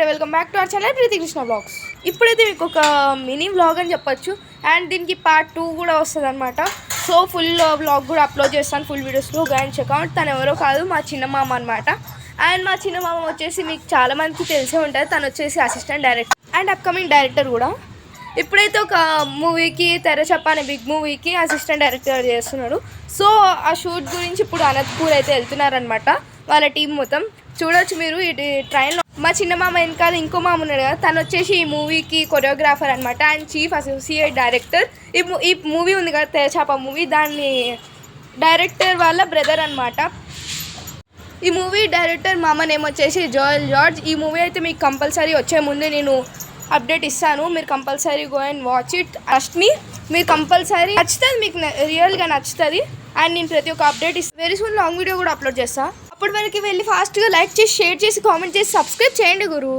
Welcome back to our channel Preethi Krishna blogs. ఇప్పుడైతే మీకు ఒక మినీ వ్లాగ్ అని చెప్పొచ్చు, అండ్ దీనికి పార్ట్ 2 కూడా వస్తుంది అనమాట. సో ఫుల్ వ్లాగ్ కూడా అప్లోడ్ చేస్తాను, ఫుల్ వీడియోస్లో. గాయన్ చెక్అవుట్. తను ఎవరో కాదు, మా చిన్నమామ అనమాట. అండ్ మా చిన్నమామ వచ్చేసి మీకు చాలా మందికి తెలిసే ఉంటుంది. తను వచ్చేసి assistant director and upcoming director కూడా. ఇప్పుడైతే ఒక మూవీకి తెరచప్ప అనే బిగ్ మూవీకి అసిస్టెంట్ డైరెక్టర్ చేస్తున్నాడు. సో ఆ షూట్ గురించి ఇప్పుడు అనంతపూర్ అయితే వెళ్తున్నారనమాట వాళ్ళ టీం మొత్తం. చూడొచ్చు మీరు ఇటు ట్రైన్లో. మా చిన్న మామ వెనకాల ఇంకో మామ ఉన్నాడు కదా, తను వచ్చేసి ఈ మూవీకి కొరియోగ్రాఫర్ అనమాట అండ్ చీఫ్ అసోసియేట్ డైరెక్టర్. ఈ మూవీ ఉంది కదా తెరచాప మూవీ, దాన్ని డైరెక్టర్ వాళ్ళ బ్రదర్ అనమాట. ఈ మూవీ డైరెక్టర్ మామ నేమ్ వచ్చేసి జోయల్ జార్జ్. ఈ మూవీ అయితే మీకు కంపల్సరీ వచ్చే ముందు నేను అప్డేట్ ఇస్తాను, మీరు compulsory go and watch it. Trust me, మీరు కంపల్సరీ నచ్చుతుంది, మీకు రియల్గా నచ్చుతుంది. అండ్ నేను ప్రతి ఒక్క అప్డేట్ ఇస్తాను. వెరీ సూన్ లాంగ్ వీడియో కూడా అప్లోడ్ చేస్తాను. అప్పటి వరకు వెళ్ళి ఫాస్ట్గా లైక్ చేసి, షేర్ చేసి, కామెంట్ చేసి, సబ్స్క్రైబ్ చేయండి గురు.